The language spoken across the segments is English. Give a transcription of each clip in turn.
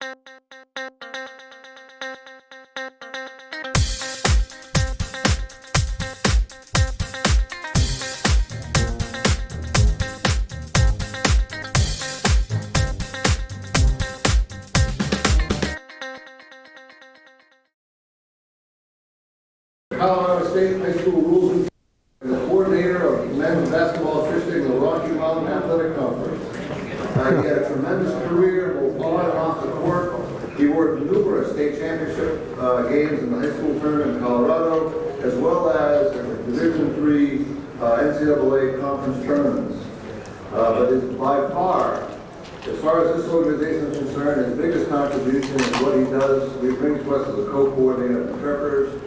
Colorado State High School Rules and the coordinator of men's basketball officiating in the Rocky Mountain Athletic Conference. He had a tremendous career both on and off the court. He worked numerous state championship games in the high school tournament in Colorado, as well as Division III NCAA conference tournaments. But it's by far, as far as this organization is concerned, his biggest contribution is what he does, he brings to us as a co-coordinator of the preppers.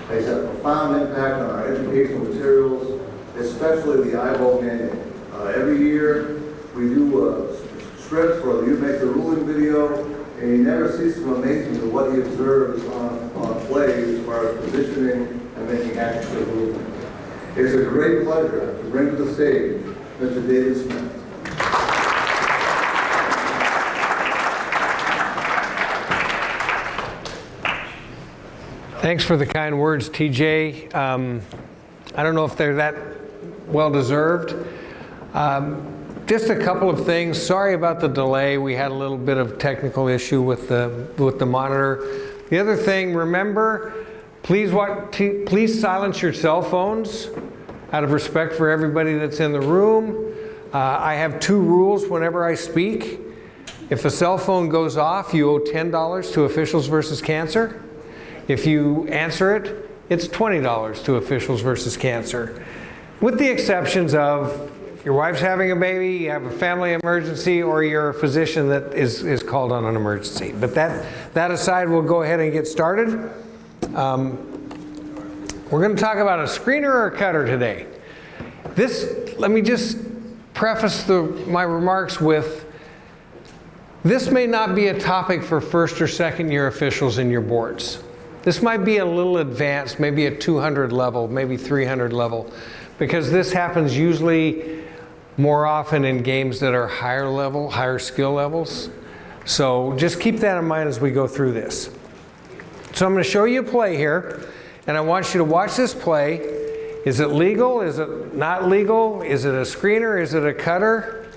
He's had a profound impact on our educational materials, especially the eyeball manual. Every year we do scripts for the You Make the Ruling video, and he never ceases to amaze me with what he observes on plays as far as positioning and making accurate movements. It's a great pleasure to bring to the stage Mr. David Smith. Thanks for the kind words, TJ. I don't know if they're that well deserved. Just a couple of things. Sorry about the delay. We had a little bit of technical issue with the monitor. The other thing, remember, please silence your cell phones out of respect for everybody that's in the room. I have 2 rules whenever I speak. If a cell phone goes off, you owe $10 to Officials vs. Cancer. If you answer it, it's $20 to Officials vs. Cancer. With the exceptions of if your wife's having a baby, you have a family emergency, or you're a physician that is called on an emergency. But that aside, we'll go ahead and get started. We're going to talk about a screener or a cutter today. Let me just preface my remarks with, this may not be a topic for first or second year officials in your boards. This might be a little advanced, maybe a 200 level, maybe 300 level, because this happens usually more often in games that are higher level, higher skill levels. So just keep that in mind as we go through this. So I'm going to show you a play here, and I want you to watch this play. Is it legal? Is it not legal? Is it a screener? Is it a cutter?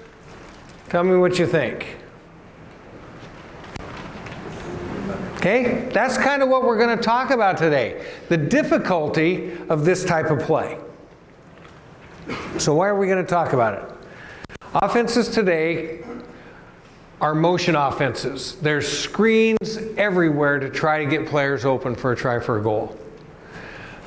Tell me what you think. Okay, that's kind of what we're going to talk about today, the difficulty of this type of play. So why are we going to talk about it? Offenses today are motion offenses. There's screens everywhere to try to get players open for a try for a goal.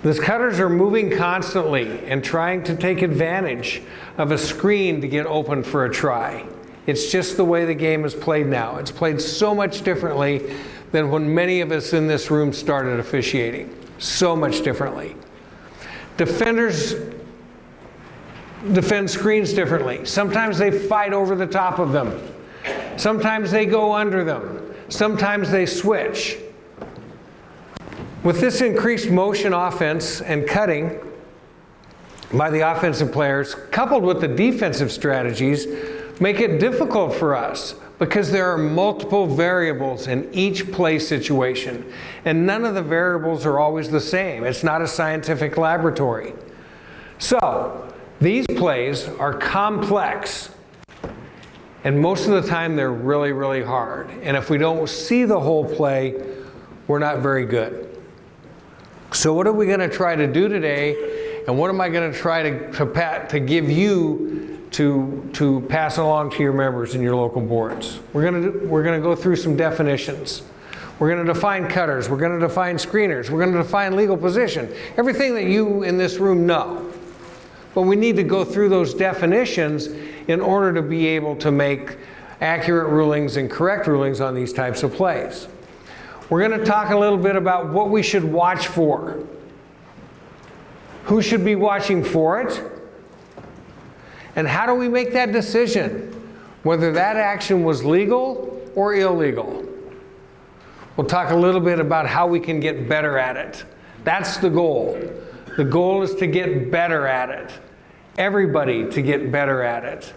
These cutters are moving constantly and trying to take advantage of a screen to get open for a try. It's just the way the game is played now. It's played so much differently than when many of us in this room started officiating. So much differently. Defenders defend screens differently. Sometimes they fight over the top of them. Sometimes they go under them. Sometimes they switch. With this increased motion offense and cutting by the offensive players, coupled with the defensive strategies, make it difficult for us because there are multiple variables in each play situation, and none of the variables are always the same. It's not a scientific laboratory. So these plays are complex, and most of the time they're really, really hard. And if we don't see the whole play, we're not very good. So what are we going to try to do today, and what am I going to try to give you to pass along to your members in your local boards? We're going to go through some definitions. We're going to define cutters. We're going to define screeners. We're going to define legal position. Everything that you in this room know. But we need to go through those definitions in order to be able to make accurate rulings and correct rulings on these types of plays. We're going to talk a little bit about what we should watch for. Who should be watching for it? And how do we make that decision, whether that action was legal or illegal? We'll talk a little bit about how we can get better at it. That's the goal. The goal is to get better at it. Everybody to get better at it.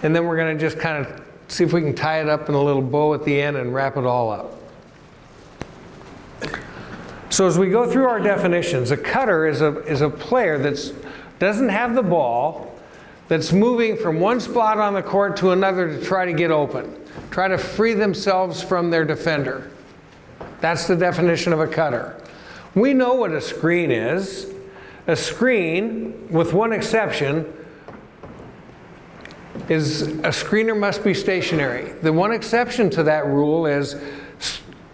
And then we're going to just kind of see if we can tie it up in a little bow at the end and wrap it all up. So as we go through our definitions, a cutter is a player that doesn't have the ball, that's moving from one spot on the court to another to try to get open, try to free themselves from their defender. That's the definition of a cutter. We know what a screen is. A screen, with one exception, is a screener must be stationary. The one exception to that rule is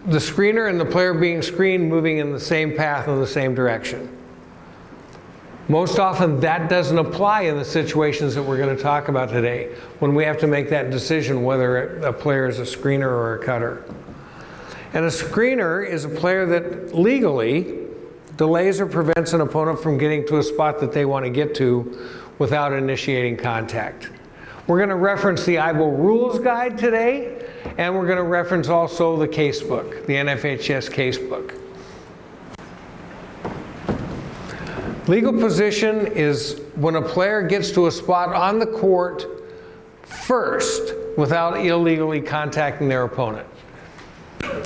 the screener and the player being screened moving in the same path in the same direction. Most often that doesn't apply in the situations that we're going to talk about today, when we have to make that decision whether a player is a screener or a cutter. And a screener is a player that legally delays or prevents an opponent from getting to a spot that they want to get to without initiating contact. We're going to reference the IBO Rules Guide today, and we're going to reference also the casebook, the NFHS casebook. Legal position is when a player gets to a spot on the court first without illegally contacting their opponent.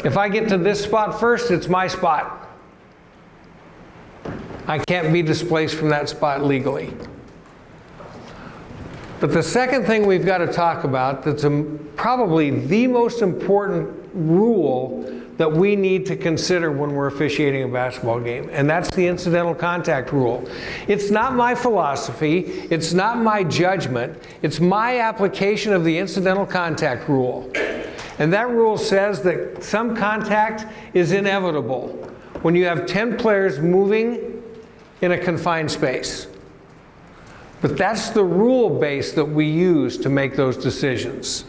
If I get to this spot first, it's my spot. I can't be displaced from that spot legally. But the second thing we've got to talk about that's probably the most important rule that we need to consider when we're officiating a basketball game, and that's the incidental contact rule. It's not my philosophy, it's not my judgment, it's my application of the incidental contact rule. And that rule says that some contact is inevitable when you have 10 players moving in a confined space. But that's the rule base that we use to make those decisions.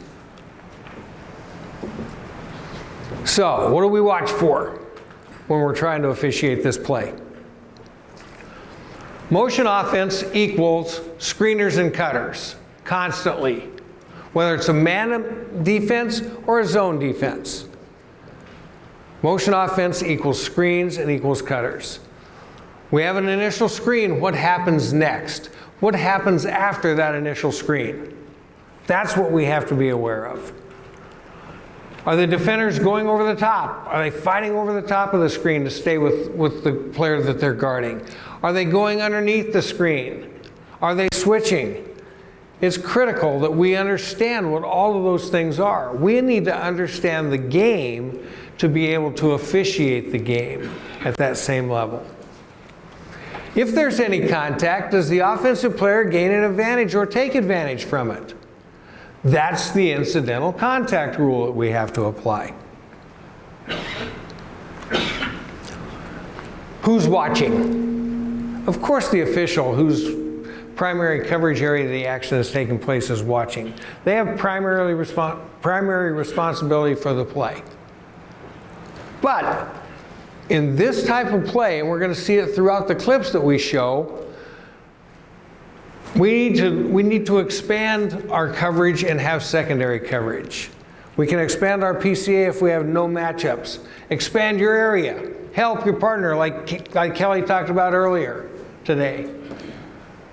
So, what do we watch for when we're trying to officiate this play? Motion offense equals screeners and cutters, constantly. Whether it's a man defense or a zone defense. Motion offense equals screens and equals cutters. We have an initial screen, what happens next? What happens after that initial screen? That's what we have to be aware of. Are the defenders going over the top? Are they fighting over the top of the screen to stay with the player that they're guarding? Are they going underneath the screen? Are they switching? It's critical that we understand what all of those things are. We need to understand the game to be able to officiate the game at that same level. If there's any contact, does the offensive player gain an advantage or take advantage from it? That's the incidental contact rule that we have to apply. Who's watching? Of course the official whose primary coverage area of the action is taking place is watching. They have primary responsibility for the play. But in this type of play, and we're going to see it throughout the clips that we show, we need to expand our coverage and have secondary coverage. We can expand our PCA if we have no matchups. Expand your area. Help your partner like Kelly talked about earlier today.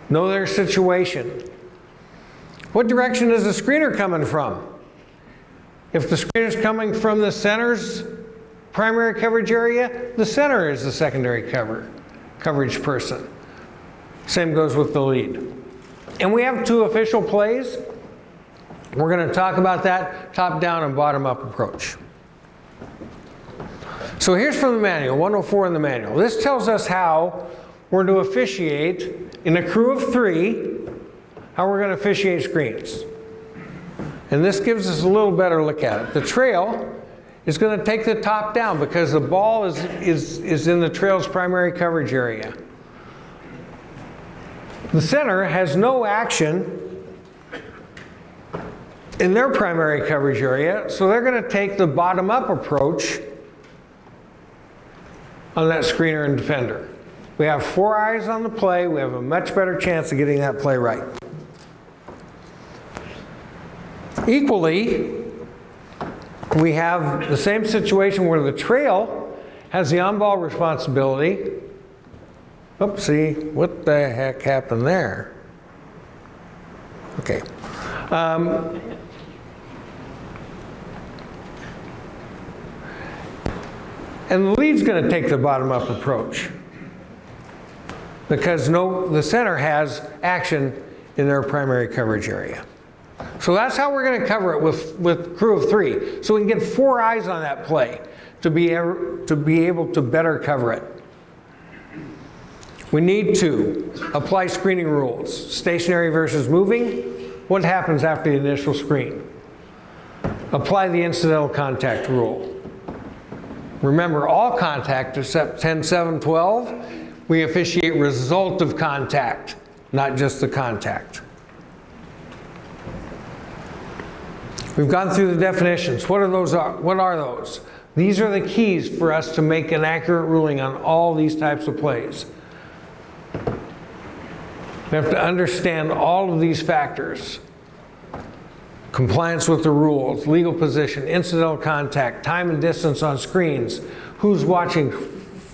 Know their situation. What direction is the screener coming from? If the screener is coming from the center's primary coverage area, the center is the secondary coverage person. Same goes with the lead. And we have two official plays. We're going to talk about that top-down and bottom-up approach. So here's from the manual, 104 in the manual. This tells us how we're to officiate in a crew of 3, how we're going to officiate screens. And this gives us a little better look at it. The trail is going to take the top down because the ball is in the trail's primary coverage area. The center has no action in their primary coverage area, so they're going to take the bottom-up approach on that screener and defender. We have 4 eyes on the play. We have a much better chance of getting that play right. Equally, we have the same situation where the trail has the on-ball responsibility. Oopsie, what the heck happened there? Okay. And the lead's going to take the bottom-up approach because the center has action in their primary coverage area. So that's how we're going to cover it with crew of 3. So we can get 4 eyes on that play to be able to better cover it. We need to apply screening rules. Stationary versus moving. What happens after the initial screen? Apply the incidental contact rule. Remember, all contact except 10.7.12, we officiate result of contact, not just the contact. We've gone through the definitions. What are those? These are the keys for us to make an accurate ruling on all these types of plays. We have to understand all of these factors. Compliance with the rules, legal position, incidental contact, time and distance on screens, who's watching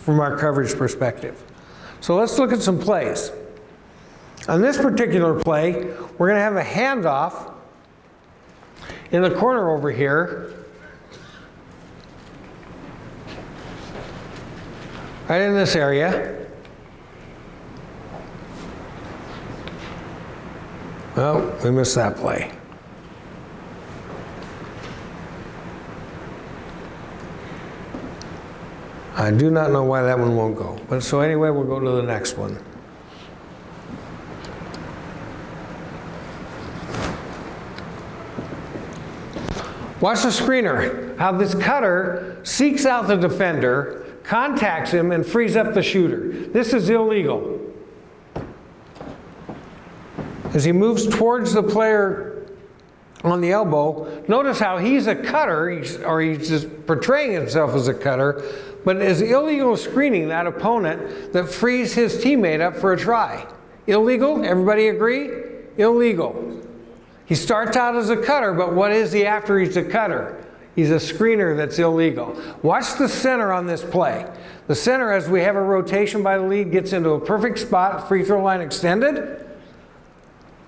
from our coverage perspective. So let's look at some plays. On this particular play, we're going to have a handoff in the corner over here, right in this area. Well, we missed that play. I do not know why that one won't go. But so anyway, we'll go to the next one. Watch the screener, how this cutter seeks out the defender, contacts him, and frees up the shooter. This is illegal. As he moves towards the player on the elbow, notice how he's a cutter, he's just portraying himself as a cutter, but is illegal screening that opponent that frees his teammate up for a try. Illegal? Everybody agree? Illegal. He starts out as a cutter, but what is he after he's a cutter? He's a screener that's illegal. Watch the center on this play. The center, as we have a rotation by the lead, gets into a perfect spot, free throw line extended,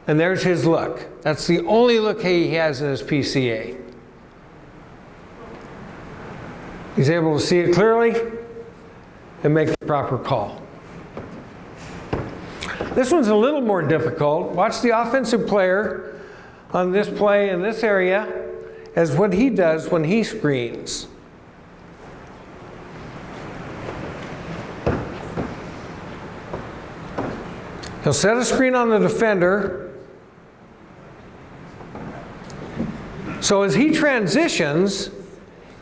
and there's his look. That's the only look he has in his PCA. He's able to see it clearly and make the proper call. This one's a little more difficult. Watch the offensive player on this play in this area as what he does when he screens. He'll set a screen on the defender. So as he transitions,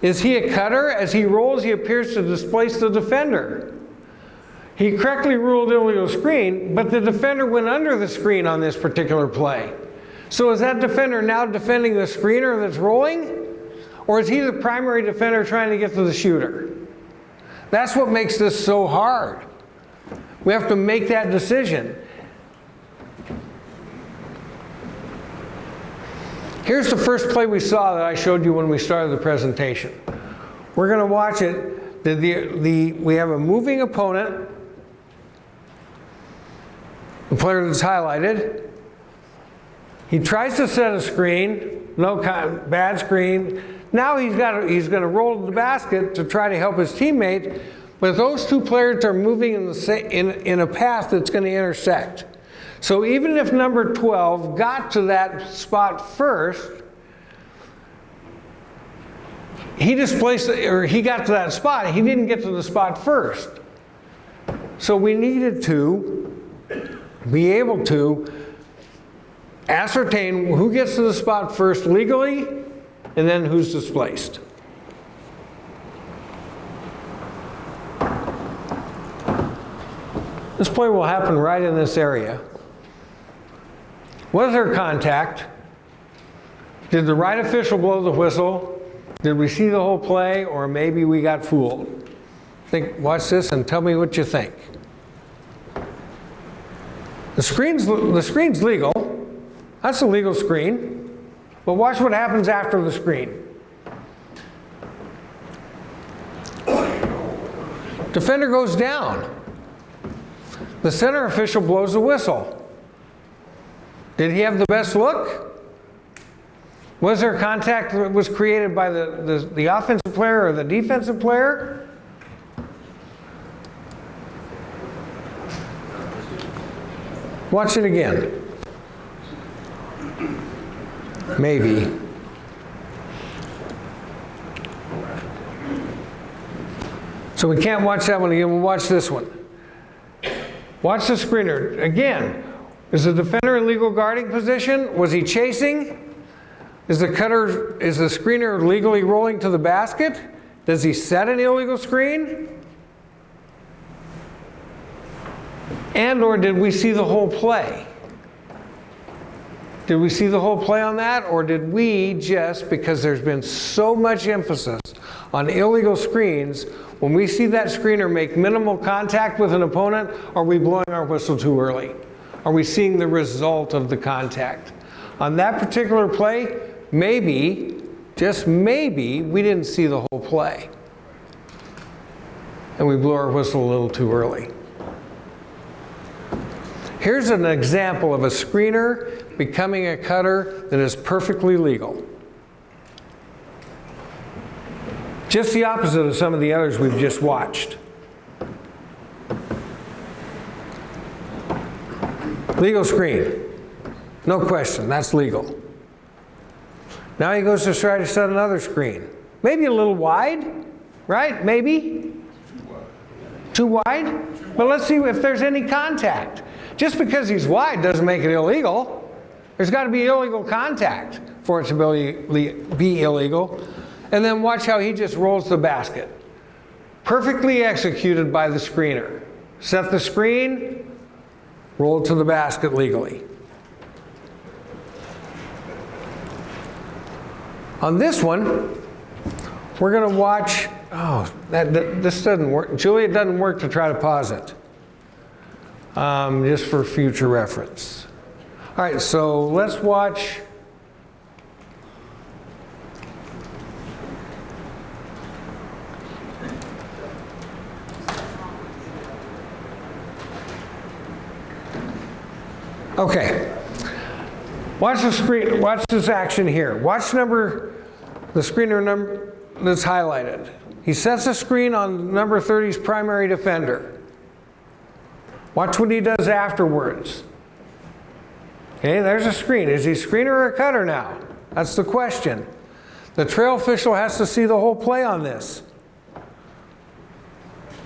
is he a cutter? As he rolls, he appears to displace the defender. He correctly ruled illegal screen, but the defender went under the screen on this particular play. So is that defender now defending the screener that's rolling? Or is he the primary defender trying to get to the shooter? That's what makes this so hard. We have to make that decision. Here's the first play we saw that I showed you when we started the presentation. We're going to watch it. We have a moving opponent, the player that's highlighted. He tries to set a screen, bad screen. Now he's going to roll to the basket to try to help his teammate, but those two players are moving in a path that's going to intersect. So even if number 12 got to that spot first, he got to that spot, he didn't get to the spot first. So we needed to be able to ascertain who gets to the spot first legally, and then who's displaced. This play will happen right in this area. Was there contact? Did the right official blow the whistle? Did we see the whole play, or maybe we got fooled? Watch this and tell me what you think. The screen's legal. That's a legal screen. But watch what happens after the screen. Defender goes down. The center official blows the whistle. Did he have the best look? Was there contact that was created by the offensive player or the defensive player? Watch it again. Maybe. So we can't watch that one again. We'll watch this one. Watch the screener. Again, is the defender in legal guarding position? Was he chasing? Is the screener legally rolling to the basket? Does he set an illegal screen? And or did we see the whole play? Did we see the whole play on that? Or did we just, because there's been so much emphasis on illegal screens, when we see that screener make minimal contact with an opponent, are we blowing our whistle too early? Are we seeing the result of the contact? On that particular play, maybe, just maybe, we didn't see the whole play. And we blew our whistle a little too early. Here's an example of a screener becoming a cutter that is perfectly legal. Just the opposite of some of the others we've just watched. Legal screen. No question, that's legal. Now he goes to try to set another screen. Maybe a little wide, right? Maybe? Too wide? But let's see if there's any contact. Just because he's wide doesn't make it illegal. There's got to be illegal contact for it to be illegal. And then watch how he just rolls the basket. Perfectly executed by the screener. Set the screen, roll to the basket legally. On this one, we're going to watch, this doesn't work. Julie, it doesn't work to try to pause it. Just for future reference. All right, so let's watch. Okay. Watch the screen. Watch this action here. Watch the screener number that's highlighted. He sets a screen on number 30's primary defender. Watch what he does afterwards. Okay, there's a screen. Is he a screener or a cutter now? That's the question. The trail official has to see the whole play on this.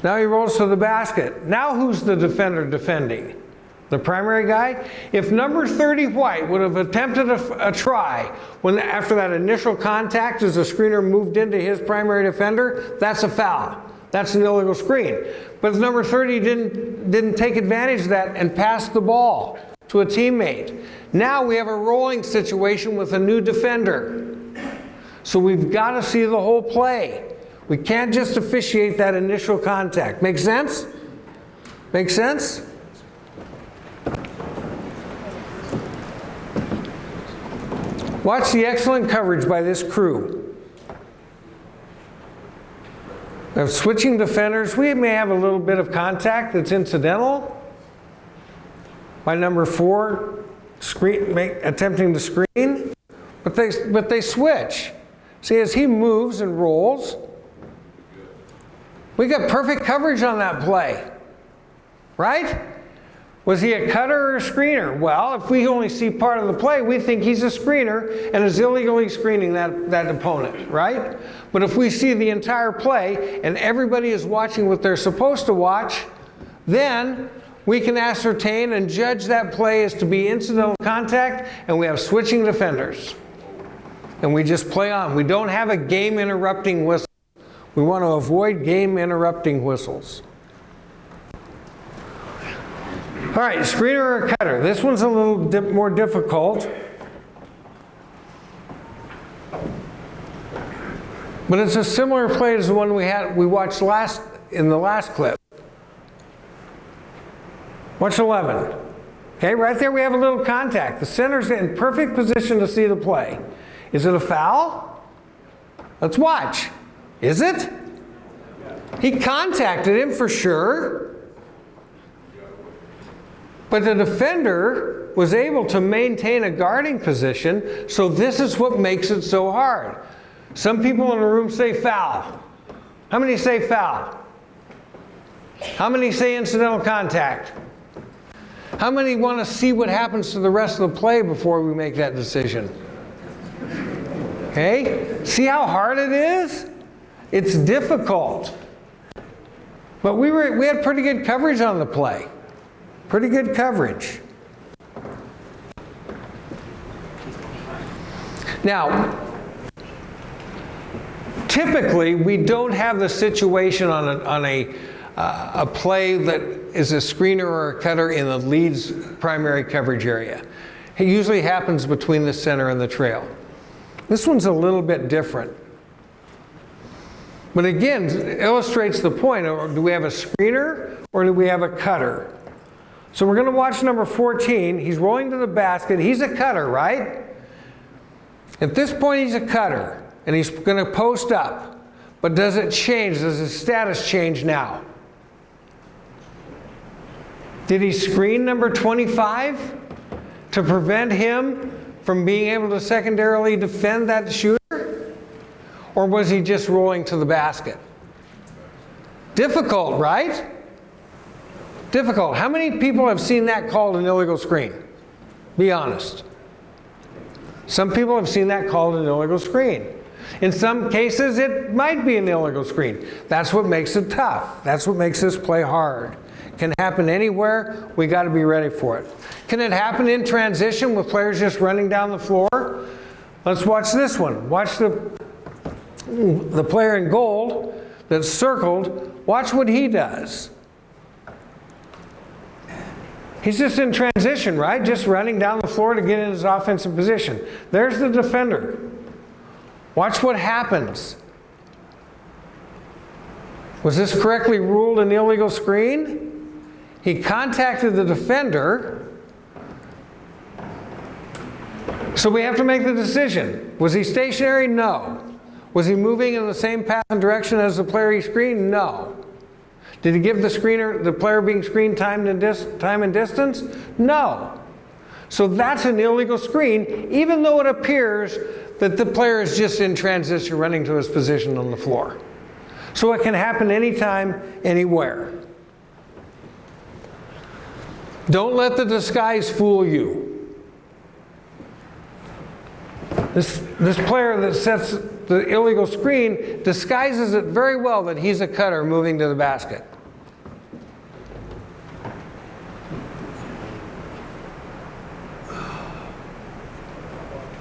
Now he rolls to the basket. Now who's the defender defending? The primary guy? If number 30 White would have attempted a try after that initial contact as the screener moved into his primary defender, that's a foul. That's an illegal screen. But if number 30 didn't take advantage of that and passed the ball to a teammate, now we have a rolling situation with a new defender. So we've got to see the whole play. We can't just officiate that initial contact. Make sense? Make sense? Watch the excellent coverage by this crew. Of switching defenders, we may have a little bit of contact that's incidental. By number 4, attempting to screen, but they switch. See, as he moves and rolls, we got perfect coverage on that play, right? Was he a cutter or a screener? Well, if we only see part of the play, we think he's a screener and is illegally screening that opponent, right? But if we see the entire play and everybody is watching what they're supposed to watch, then we can ascertain and judge that play as to be incidental contact, and we have switching defenders. And we just play on. We don't have a game-interrupting whistle. We want to avoid game-interrupting whistles. All right, screener or cutter. This one's a little more difficult. But it's a similar play as the one we watched in the last clip. Watch 11. Okay, right there we have a little contact. The center's in perfect position to see the play. Is it a foul? Let's watch. Is it? He contacted him for sure. But the defender was able to maintain a guarding position, so this is what makes it so hard. Some people in the room say foul. How many say foul? How many say incidental contact? How many want to see what happens to the rest of the play before we make that decision? Okay? See how hard it is? It's difficult. But we had pretty good coverage on the play. Pretty good coverage. Now, typically we don't have the situation on a play that is a screener or a cutter in the lead's primary coverage area. It usually happens between the center and the trail. This one's a little bit different. But again, it illustrates the point. Do we have a screener or do we have a cutter? So we're going to watch number 14. He's rolling to the basket. He's a cutter, right? At this point, he's a cutter, and he's going to post up. But does it change? Does his status change now? Did he screen number 25 to prevent him from being able to secondarily defend that shooter? Or was he just rolling to the basket? Difficult, right? Difficult. How many people have seen that called an illegal screen? Be honest. Some people have seen that called an illegal screen. In some cases, it might be an illegal screen. That's what makes it tough. That's what makes this play hard. It can happen anywhere. We got to be ready for it. Can it happen in transition with players just running down the floor? Let's watch this one. Watch the player in gold that's circled. Watch what he does. He's just in transition, right? Just running down the floor to get in his offensive position. There's the defender. Watch what happens. Was this correctly ruled an illegal screen? He contacted the defender. So we have to make the decision. Was he stationary? No. Was he moving in the same path and direction as the player he screened? No. Did he give the player being screened time and distance? No. So that's an illegal screen, even though it appears that the player is just in transition running to his position on the floor. So it can happen anytime, anywhere. Don't let the disguise fool you. This player that sets the illegal screen disguises it very well that he's a cutter moving to the basket.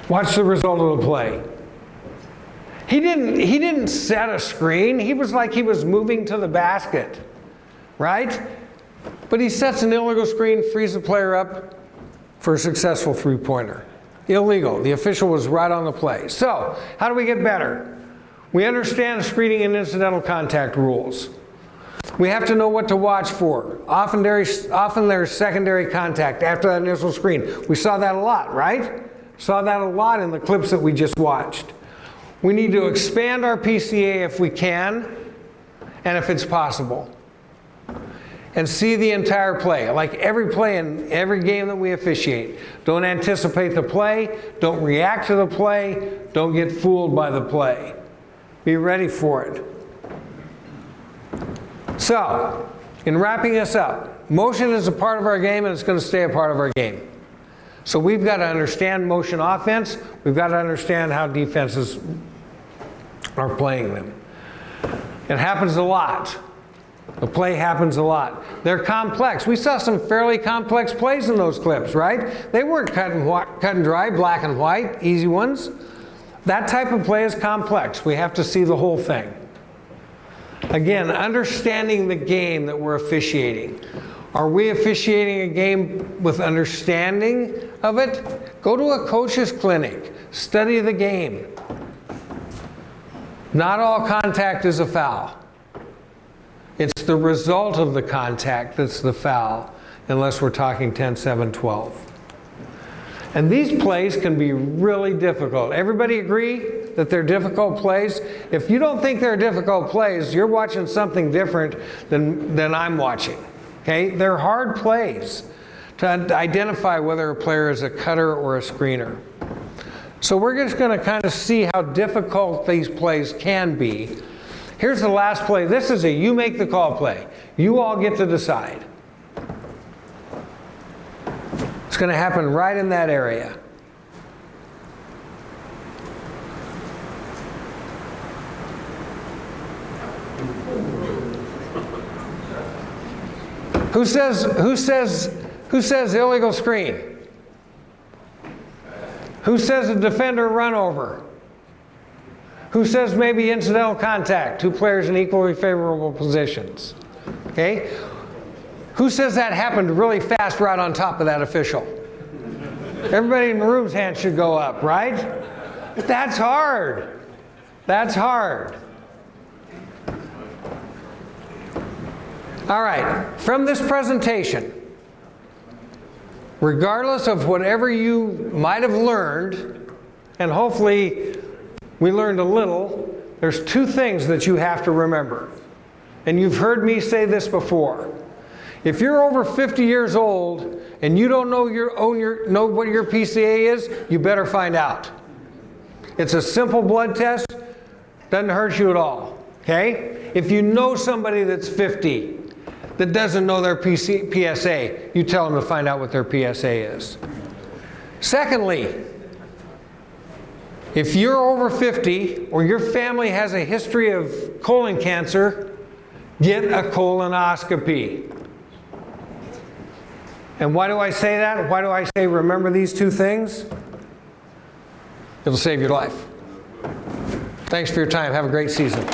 Watch the result of the play. He didn't set a screen. He was like he was moving to the basket, right? But he sets an illegal screen, frees the player up for a successful three-pointer. Illegal. The official was right on the play. So, how do we get better? We understand screening and incidental contact rules. We have to know what to watch for. Often there's secondary contact after that initial screen. We saw that a lot, right? Saw that a lot in the clips that we just watched. We need to expand our PCA if we can, and if it's possible. And see the entire play, like every play in every game that we officiate. Don't anticipate the play, don't react to the play, don't get fooled by the play. Be ready for it. So, in wrapping this up, motion is a part of our game and it's going to stay a part of our game. So we've got to understand motion offense, we've got to understand how defenses are playing them. It happens a lot. The play happens a lot. They're complex. We saw some fairly complex plays in those clips, right? They weren't cut and dry, black and white, easy ones. That type of play is complex. We have to see the whole thing. Again, understanding the game that we're officiating. Are we officiating a game with understanding of it? Go to a coach's clinic. Study the game. Not all contact is a foul. It's the result of the contact that's the foul, unless we're talking 10, 7, 12. And these plays can be really difficult. Everybody agree that they're difficult plays? If you don't think they're difficult plays, you're watching something different than I'm watching. Okay? They're hard plays to identify whether a player is a cutter or a screener. So we're just going to kind of see how difficult these plays can be. Here's the last play. This is a you make the call play. You all get to decide. It's going to happen right in that area. Who says illegal screen? Who says a defender run over? Who says maybe incidental contact, two players in equally favorable positions? Okay? Who says that happened really fast right on top of that official? Everybody in the room's hand should go up, right? That's hard. That's hard. All right, from this presentation, regardless of whatever you might have learned, and hopefully we learned a little, there's two things that you have to remember. And you've heard me say this before. If you're over 50 years old and you don't know what your PCA is, you better find out. It's a simple blood test, doesn't hurt you at all, okay? If you know somebody that's 50 that doesn't know their PSA, you tell them to find out what their PSA is. Secondly, if you're over 50 or your family has a history of colon cancer, get a colonoscopy. And why do I say that? Why do I say remember these two things? It'll save your life. Thanks for your time. Have a great season.